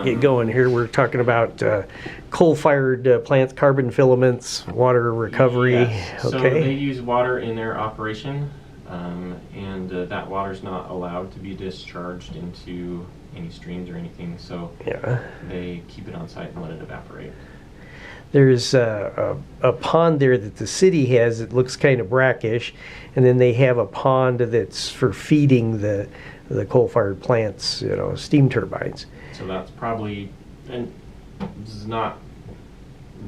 get going here. We're talking about coal-fired plants, carbon filaments, water recovery. Yes. So Okay. they use water in their operation, and that water is not allowed to be discharged into any streams or anything. So Yeah. they keep it on site and let it evaporate. There's a pond there that the city has that looks kind of brackish, and then they have a pond that's for feeding the coal-fired plants, steam turbines. So that's probably, and this is not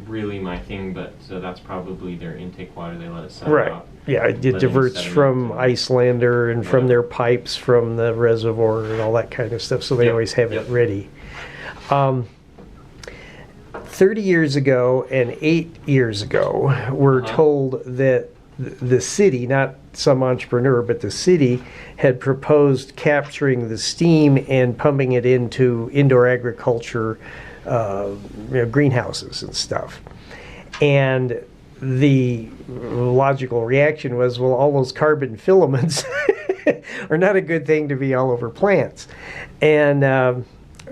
really my thing, but that's probably their intake water. They let it settle Right. out. Yeah, it diverts from Icelander and from their pipes from the reservoir and all that kind of stuff, so they always have it ready. 30 years ago and 8 years ago, we're told that the city, not some entrepreneur, but the city had proposed capturing the steam and pumping it into indoor agriculture, greenhouses and stuff. And the logical reaction was, well, all those carbon filaments are not a good thing to be all over plants. And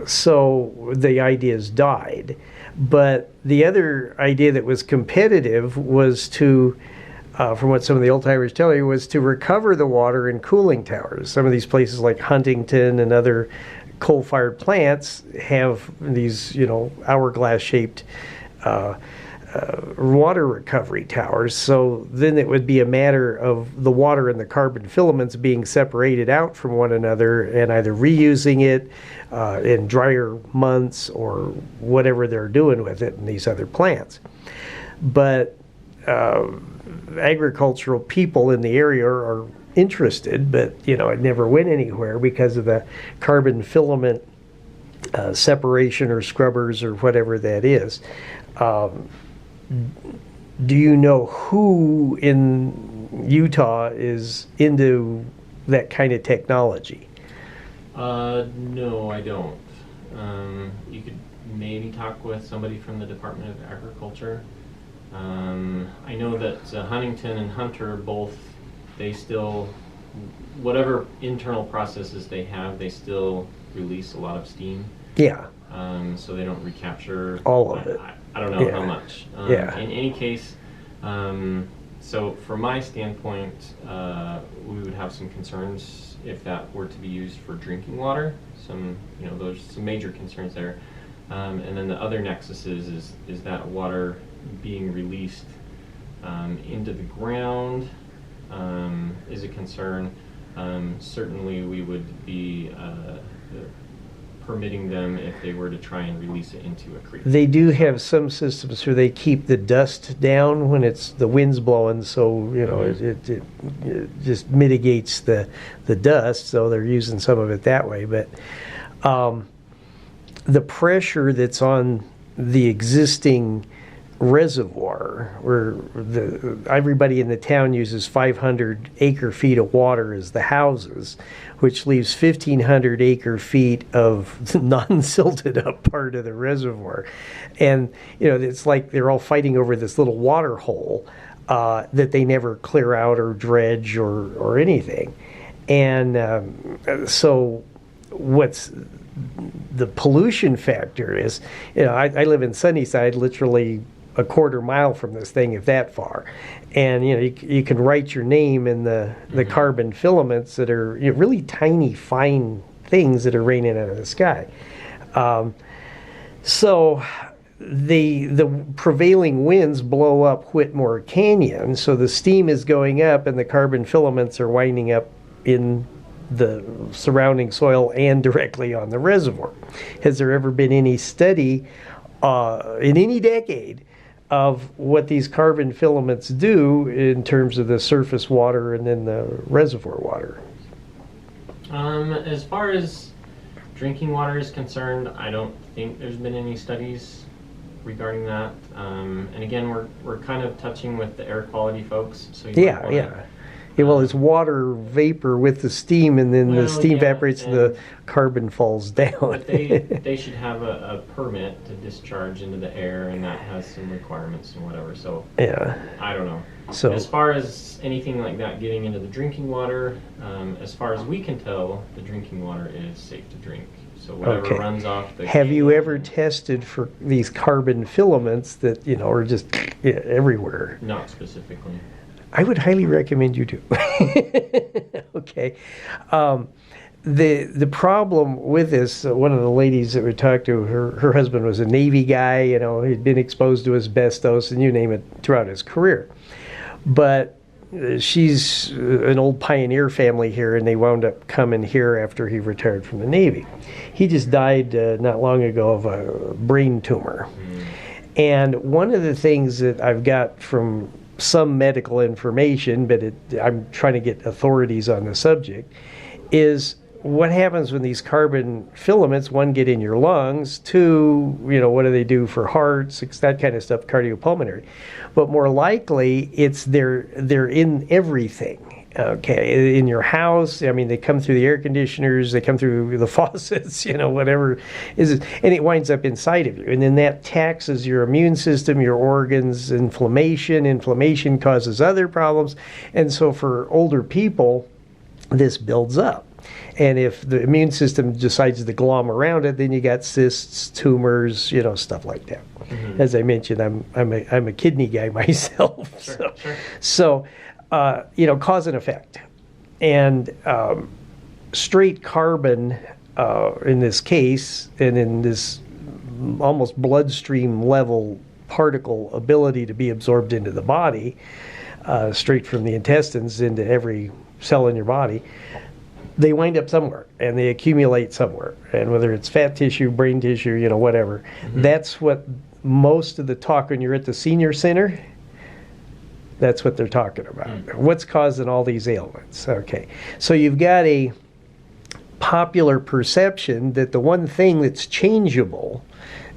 so the ideas died. But the other idea that was competitive was to, from what some of the old timers tell you, was to recover the water in cooling towers. Some of these places like Huntington and other coal-fired plants have these, hourglass-shaped water recovery towers. So then it would be a matter of the water and the carbon filaments being separated out from one another and either reusing it in drier months or whatever they're doing with it in these other plants. But agricultural people in the area are interested, but it never went anywhere because of the carbon filament separation or scrubbers or whatever that is. Do you know who in Utah is into that kind of technology? No, I don't. You could maybe talk with somebody from the Department of Agriculture. I know that Huntington and Hunter both, they still, whatever internal processes they have, they still release a lot of steam. Yeah. So they don't recapture all of it. I don't know how much. Yeah. In any case, so from my standpoint, we would have some concerns if that were to be used for drinking water. There's some major concerns there. And then the other nexus is that water being released into the ground is a concern. Certainly we would be permitting them if they were to try and release it into a creek. They do have some systems where they keep the dust down when the wind's blowing, so it just mitigates the dust. So they're using some of it that way. But the pressure that's on the existing reservoir, where everybody in the town uses 500 acre feet of water as the houses, which leaves 1,500 acre feet of the non-silted up part of the reservoir. And it's like they're all fighting over this little water hole that they never clear out or dredge or anything. And so what's the pollution factor is, I live in Sunnyside, literally a quarter mile from this thing, if that far, and you can write your name in the carbon filaments that are really tiny, fine things that are raining out of the sky. So the prevailing winds blow up Whitmore Canyon, so the steam is going up and the carbon filaments are winding up in the surrounding soil and directly on the reservoir. Has there ever been any study in any decade of what these carbon filaments do in terms of the surface water and then the reservoir water? As far as drinking water is concerned, I don't think there's been any studies regarding that. And again, we're kind of touching with the air quality folks. So well, it's water vapor with the steam, and then the steam evaporates and the carbon falls down. But they should have a permit to discharge into the air, and that has some requirements and whatever. So I don't know. So as far as anything like that getting into the drinking water, as far as we can tell, the drinking water is safe to drink. So whatever Okay. runs off the Have you canyon- ever tested for these carbon filaments that, are just everywhere? Not specifically. I would highly recommend you do. Okay. The problem with this, one of the ladies that we talked to, her husband was a Navy guy, he'd been exposed to asbestos and you name it throughout his career. But she's an old pioneer family here, and they wound up coming here after he retired from the Navy. He just died not long ago of a brain tumor. And one of the things that I've got from some medical information, but I'm trying to get authorities on the subject, is what happens when these carbon filaments, one, get in your lungs, two, what do they do for hearts, that kind of stuff, cardiopulmonary. But more likely, they're in everything. Okay, in your house, they come through the air conditioners, they come through the faucets, whatever is it, and it winds up inside of you. And then that taxes your immune system, your organs, inflammation causes other problems. And so for older people, this builds up. And if the immune system decides to glom around it, then you got cysts, tumors, stuff like that. Mm-hmm. As I mentioned, I'm a kidney guy myself. Sure. So cause and effect. And straight carbon, in this case, and in this almost bloodstream level particle ability to be absorbed into the body, straight from the intestines into every cell in your body, they wind up somewhere and they accumulate somewhere. And whether it's fat tissue, brain tissue, whatever, that's what most of the talk when you're at the senior center, that's what they're talking about. What's causing all these ailments? Okay. So you've got a popular perception that the one thing that's changeable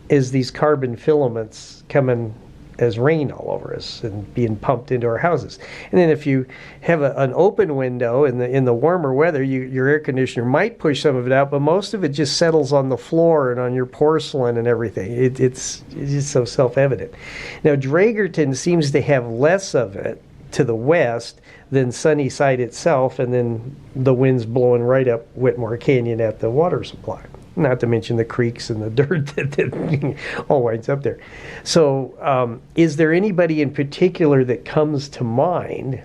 is these carbon filaments coming as rain all over us and being pumped into our houses. And then if you have an open window in the warmer weather, your air conditioner might push some of it out, but most of it just settles on the floor and on your porcelain and everything. It's just so self-evident. Now, Dragerton seems to have less of it to the west than Sunnyside itself, and then the wind's blowing right up Whitmore Canyon at the water supply. Not to mention the creeks and the dirt that all winds up there. So is there anybody in particular that comes to mind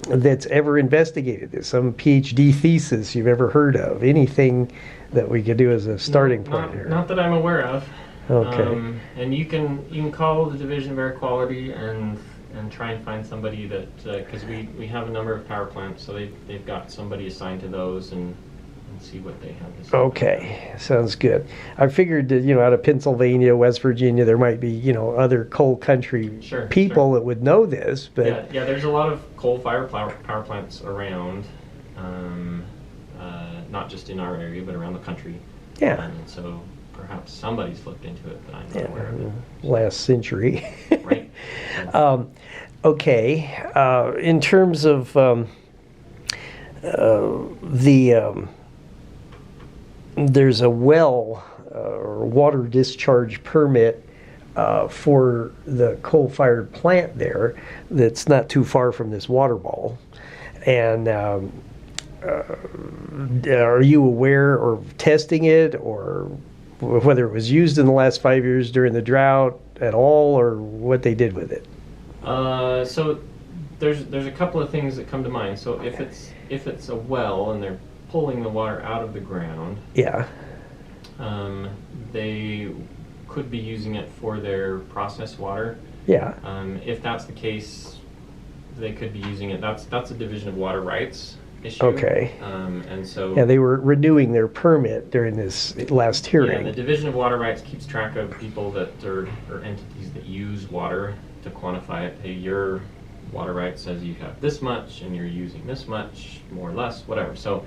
that's ever investigated this? Some PhD thesis you've ever heard of? Anything that we could do as a starting point here? Not that I'm aware of. Okay. And you can call the Division of Air Quality and try and find somebody that, because we have a number of power plants, so they've got somebody assigned to those and see what they have to say. Okay, sounds good. I figured that, out of Pennsylvania, West Virginia, there might be, other coal country people that would know this. But yeah, there's a lot of coal-fired power plants around, not just in our area, but around the country. Yeah. And so perhaps somebody's looked into it, but I'm not aware of it. Last century. Right. Okay. In terms of there's a well or water discharge permit for the coal-fired plant there that's not too far from this water ball. And are you aware or testing it, or whether it was used in the last 5 years during the drought at all, or what they did with it? So there's a couple of things that come to mind. So if it's a well and they're pulling the water out of the ground, yeah, they could be using it for their processed water. Yeah. If that's the case, they could be using it. That's a Division of Water Rights issue. Okay. And so yeah, they were renewing their permit during this last hearing. Yeah, the Division of Water Rights keeps track of people that are or entities that use water to quantify it. Hey, your water right says you have this much and you're using this much, more or less, whatever. So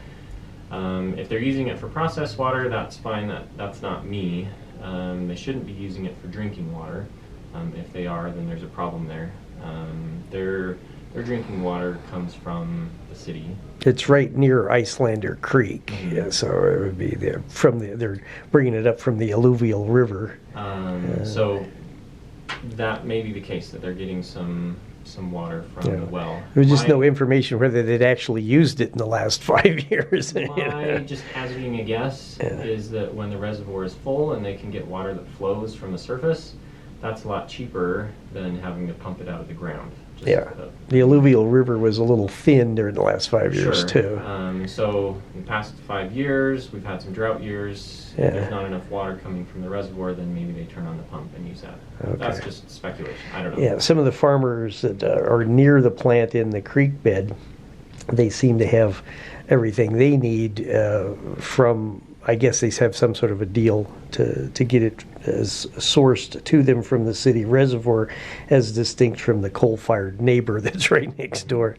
if they're using it for processed water, that's fine. That's not me. They shouldn't be using it for drinking water. If they are, then there's a problem there. Their drinking water comes from the city. It's right near Icelander Creek, yeah, so it would be they're bringing it up from the alluvial river. So that may be the case, that they're getting some some water from the well. There was just no information whether they'd actually used it in the last 5 years. My just hazarding a guess is that when the reservoir is full and they can get water that flows from the surface, that's a lot cheaper than having to pump it out of the ground. The alluvial river was a little thin during the last 5 years too. So in the past 5 years, we've had some drought years. If there's not enough water coming from the reservoir, then maybe they turn on the pump and use that. Okay. That's just speculation. I don't know. Yeah, some of the farmers that are near the plant in the creek bed, they seem to have everything they need from, I guess they have some sort of a deal to get it as sourced to them from the city reservoir, as distinct from the coal-fired neighbor that's right next door.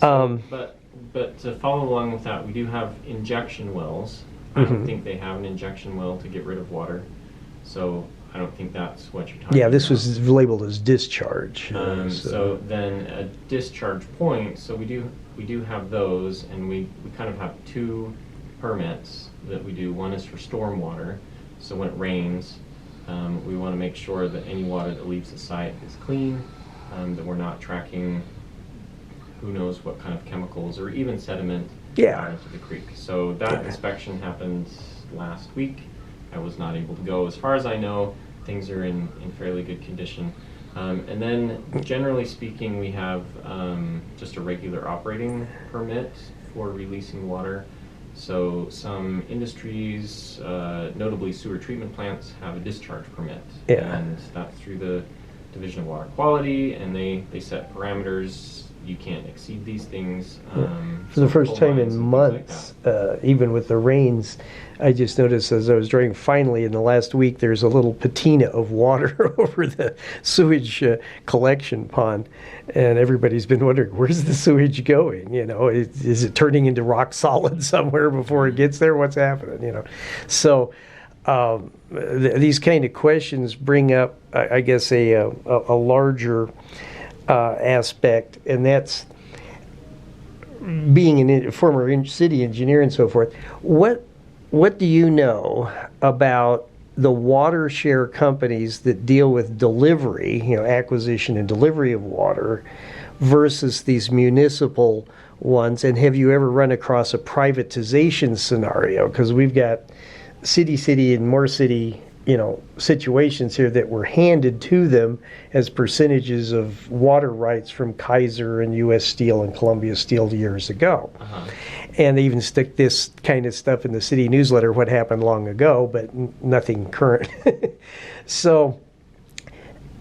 But to follow along with that, we do have injection wells. I don't think they have an injection well to get rid of water, so I don't think that's what you're talking about. Yeah, this was labeled as discharge. So then a discharge point, so we do have those, and we kind of have two permits that we do. One is for stormwater, so when it rains, we want to make sure that any water that leaves the site is clean, that we're not tracking who knows what kind of chemicals or even sediment into the creek. So that inspection happened last week. I was not able to go. As far as I know, things are in fairly good condition. And then generally speaking, we have just a regular operating permit for releasing water. So some industries, notably sewer treatment plants, have a discharge permit. And that's through the Division of Water Quality, and they set parameters. You can't exceed these things. For the first time in months, even with the rains, I just noticed as I was driving, finally in the last week, there's a little patina of water over the sewage collection pond, and everybody's been wondering, where's the sewage going? Is it turning into rock solid somewhere before it gets there? What's happening? So these kind of questions bring up, I guess, a larger aspect, and that's being a former city engineer and so forth. What do you know about the water share companies that deal with delivery, acquisition and delivery of water, versus these municipal ones? And have you ever run across a privatization scenario? Because we've got city, and more city situations here that were handed to them as percentages of water rights from Kaiser and U.S. Steel and Columbia Steel years ago. And they even stick this kind of stuff in the city newsletter, what happened long ago, but nothing current. So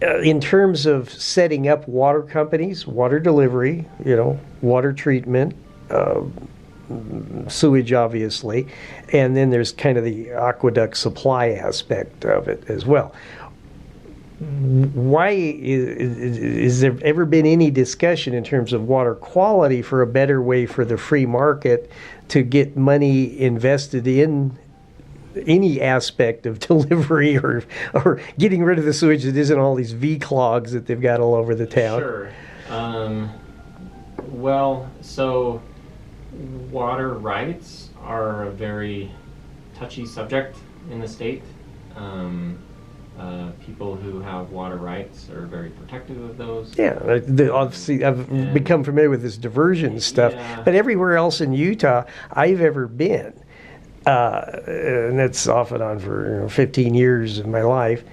in terms of setting up water companies, water delivery, water treatment, sewage, obviously, and then there's kind of the aqueduct supply aspect of it as well. Why is there ever been any discussion in terms of water quality for a better way for the free market to get money invested in any aspect of delivery or getting rid of the sewage that isn't all these V-clogs that they've got all over the town? Sure. Well, so water rights are a very touchy subject in the state. People who have water rights are very protective of those. Yeah, obviously I've become familiar with this diversion stuff, but everywhere else in Utah I've ever been, and that's off and on for 15 years of my life,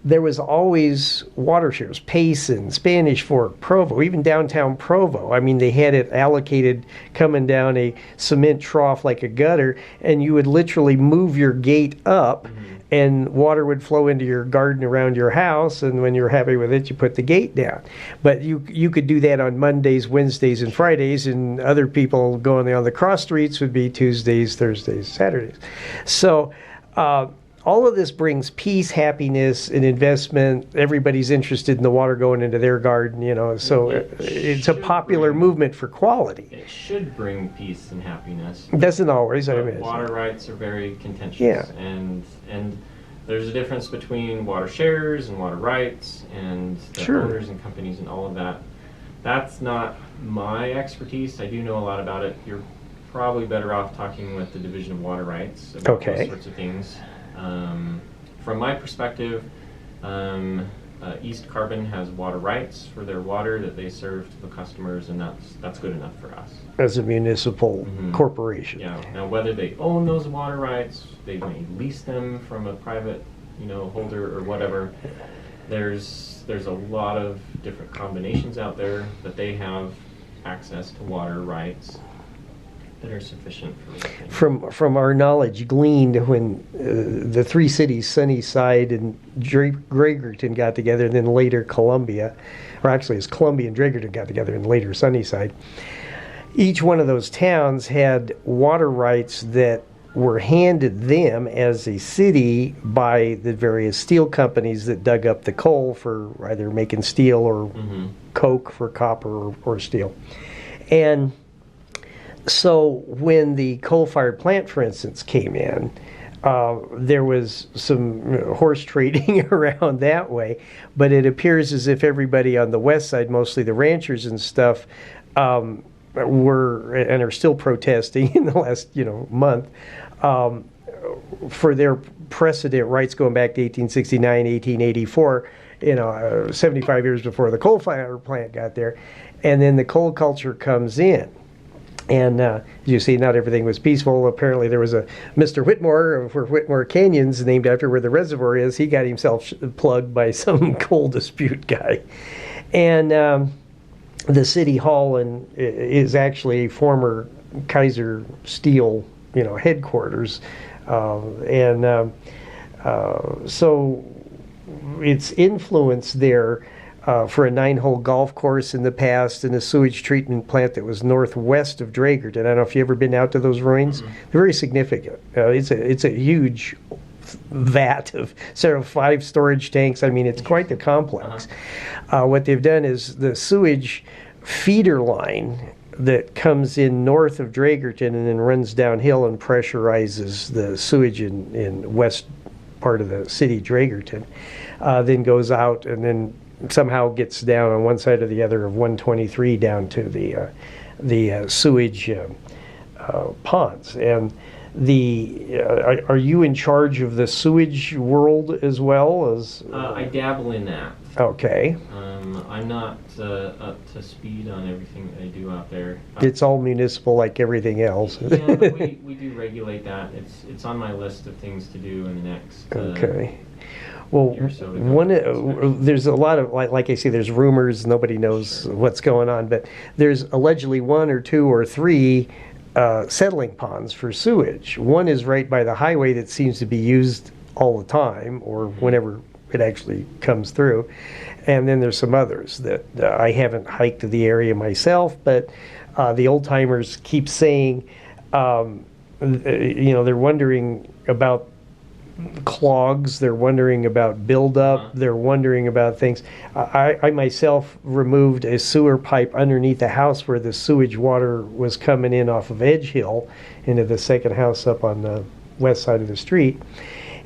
there was always water shares. Payson, Spanish Fork, Provo, even downtown Provo. I mean, they had it allocated coming down a cement trough like a gutter, and you would literally move your gate up, and water would flow into your garden around your house, and when you're happy with it, you put the gate down. But you could do that on Mondays, Wednesdays, and Fridays, and other people going on the cross streets would be Tuesdays, Thursdays, Saturdays. So all of this brings peace, happiness, and investment. Everybody's interested in the water going into their garden, so it's a popular movement for quality. It should bring peace and happiness. It doesn't always, I imagine. Water rights are very contentious. And there's a difference between water shares and water rights and the owners and companies and all of that. That's not my expertise. I do know a lot about it. You're probably better off talking with the Division of Water Rights about those sorts of things. From my perspective, East Carbon has water rights for their water that they serve to the customers, and that's good enough for us. As a municipal corporation. Yeah. Now, whether they own those water rights, they may lease them from a private, holder or whatever. There's a lot of different combinations out there, but they have access to water rights that are sufficient for from our knowledge gleaned when the three cities, Sunnyside and Dragerton, got together, and then later Columbia, or actually it's Columbia and Dragerton got together, and later Sunnyside. Each one of those towns had water rights that were handed them as a city by the various steel companies that dug up the coal for either making steel or coke for copper or steel. And so when the coal-fired plant, for instance, came in, there was some horse trading around that way, but it appears as if everybody on the west side, mostly the ranchers and stuff, were and are still protesting in the last month for their precedent rights going back to 1869, 1884, 75 years before the coal-fired plant got there, and then the coal culture comes in. And as you see, not everything was peaceful. Apparently there was a Mr. Whitmore, where Whitmore Canyon's named after where the reservoir is. He got himself plugged by some coal dispute guy. And the city hall is actually former Kaiser Steel, headquarters. So its influence there for a 9-hole golf course in the past and a sewage treatment plant that was northwest of Dragerton. I don't know if you've ever been out to those ruins. They're very significant. It's a huge vat of 5 storage tanks. I mean, it's quite the complex. What they've done is the sewage feeder line that comes in north of Dragerton and then runs downhill and pressurizes the sewage in west part of the city, Dragerton, then goes out and then somehow gets down on one side or the other of 123 down to the sewage ponds. And are you in charge of the sewage world as well as? I dabble in that. Okay. I'm not up to speed on everything that I do out there. It's all municipal like everything else. Yeah, but we do regulate that. It's on my list of things to do in the next okay. Well, year or so. There's a lot of, like I say, there's rumors, nobody knows what's going on, but there's allegedly 1 or 2 or 3 settling ponds for sewage. One is right by the highway that seems to be used all the time, or whenever it actually comes through. And then there's some others that I haven't hiked to the area myself, but the old timers keep saying, they're wondering about clogs, they're wondering about buildup, they're wondering about things. I myself removed a sewer pipe underneath the house where the sewage water was coming in off of Edge Hill into the second house up on the west side of the street.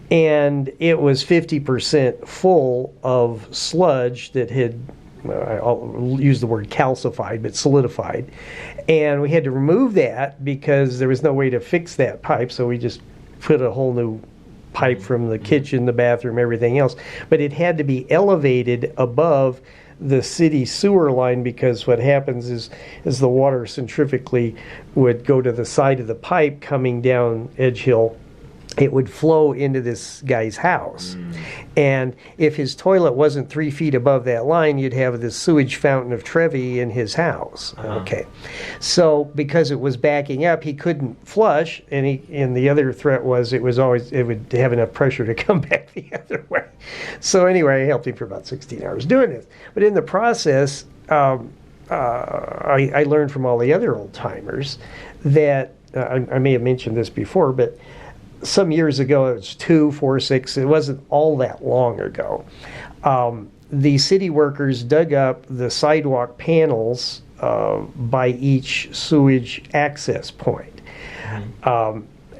And it was 50% full of sludge that had, I'll use the word calcified, but solidified. And we had to remove that because there was no way to fix that pipe, so we just put a whole new pipe from the kitchen, the bathroom, everything else. But it had to be elevated above the city sewer line, because what happens is the water centrifugally would go to the side of the pipe coming down Edge Hill, it would flow into this guy's house. And if his toilet wasn't 3 feet above that line, you'd have this sewage fountain of Trevi in his house. Okay. So because it was backing up, he couldn't flush, and the other threat was it would have enough pressure to come back the other way. So anyway, I helped him for about 16 hours doing this. But in the process, I learned from all the other old timers that, I may have mentioned this before, but some years ago, it was 2, 4, 6, it wasn't all that long ago. The city workers dug up the sidewalk panels by each sewage access point.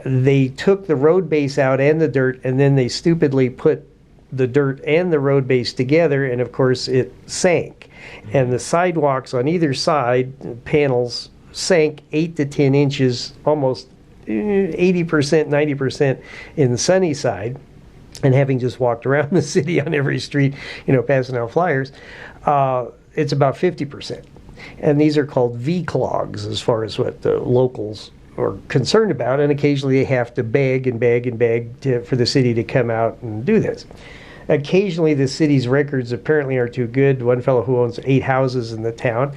They took the road base out and the dirt, and then they stupidly put the dirt and the road base together, and of course it sank. And the sidewalks on either side, panels, sank 8 to 10 inches, almost 80%, 90% in the sunny side. and having just walked around the city on every street, passing out flyers, it's about 50%. And these are called V-clogs as far as what the locals are concerned about, and occasionally they have to beg for the city to come out and do this. Occasionally the city's records apparently are too good. One fellow who owns 8 houses in the town,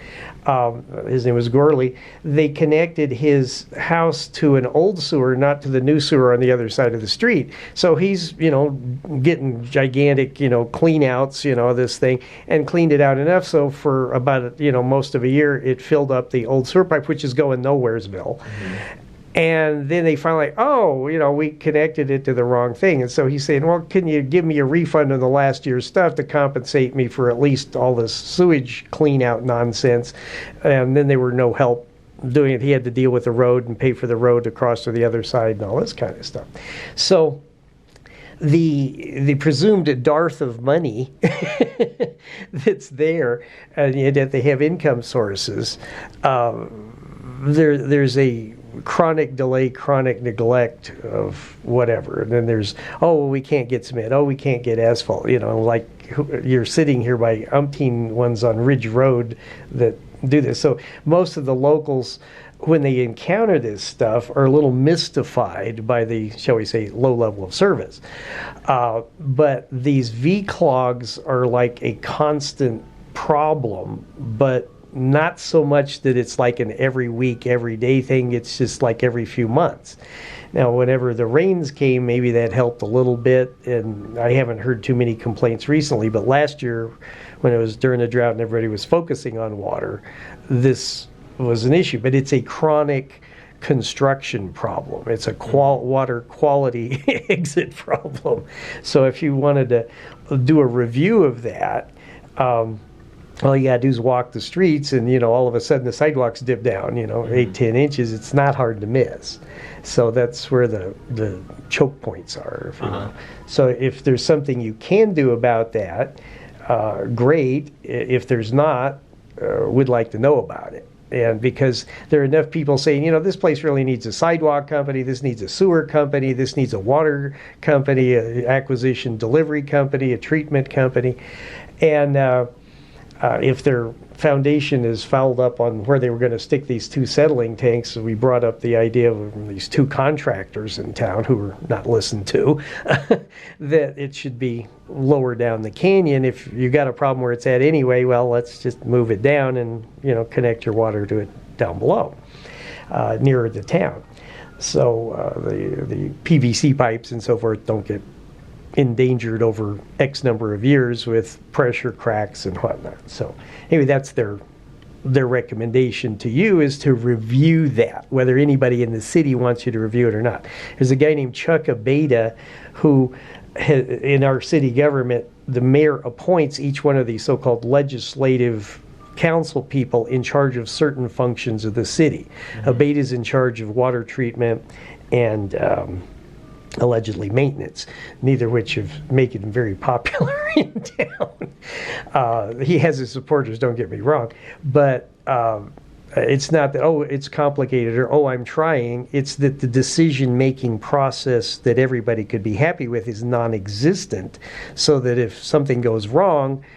his name was Gorley, they connected his house to an old sewer, not to the new sewer on the other side of the street. So he's, getting gigantic, clean outs, this thing, and cleaned it out enough so for about, most of a year it filled up the old sewer pipe, which is going nowheresville. Mm-hmm. And then they finally, we connected it to the wrong thing. And so he's saying, well, can you give me a refund on the last year's stuff to compensate me for at least all this sewage clean out nonsense? And then there were no help doing it. He had to deal with the road and pay for the road to cross to the other side and all this kind of stuff. So the presumed dearth of money that's there, and yet they have income sources, there's a chronic delay, chronic neglect of whatever. And then there's, we can't get cement. We can't get asphalt. Like you're sitting here by umpteen ones on Ridge Road that do this. So most of the locals, when they encounter this stuff, are a little mystified by the, shall we say, low level of service. But these V-clogs are like a constant problem, but not so much that it's like an every week, every day thing. It's just like every few months. Now, whenever the rains came, maybe that helped a little bit, and I haven't heard too many complaints recently, but last year, when it was during the drought and everybody was focusing on water, this was an issue. But it's a chronic construction problem. It's a water quality exit problem. So if you wanted to do a review of that, all you gotta do is walk the streets, and all of a sudden the sidewalks dip down 8-10 inches. It's not hard to miss. So that's where the choke points are, if you will. So if there's something you can do about that, great. If there's not, we'd like to know about it. And because there are enough people saying, this place really needs a sidewalk company, this needs a sewer company, this needs a water company, a acquisition delivery company, a treatment company, and if their foundation is fouled up on where they were going to stick these 2 settling tanks, we brought up the idea of these 2 contractors in town who were not listened to, that it should be lower down the canyon. If you got a problem where it's at anyway, well, let's just move it down and connect your water to it down below, nearer the town. So the PVC pipes and so forth don't get endangered over X number of years with pressure cracks and whatnot. So anyway, that's their recommendation to you, is to review that, whether anybody in the city wants you to review it or not. There's a guy named Chuck Abeta who, in our city government, the mayor appoints each one of these so-called legislative council people in charge of certain functions of the city. Mm-hmm. Abeta's in charge of water treatment and allegedly maintenance, neither of which have made him very popular in town. He has his supporters, don't get me wrong, but it's not that, it's complicated, or, I'm trying. It's that the decision-making process that everybody could be happy with is non-existent, so that if something goes wrong,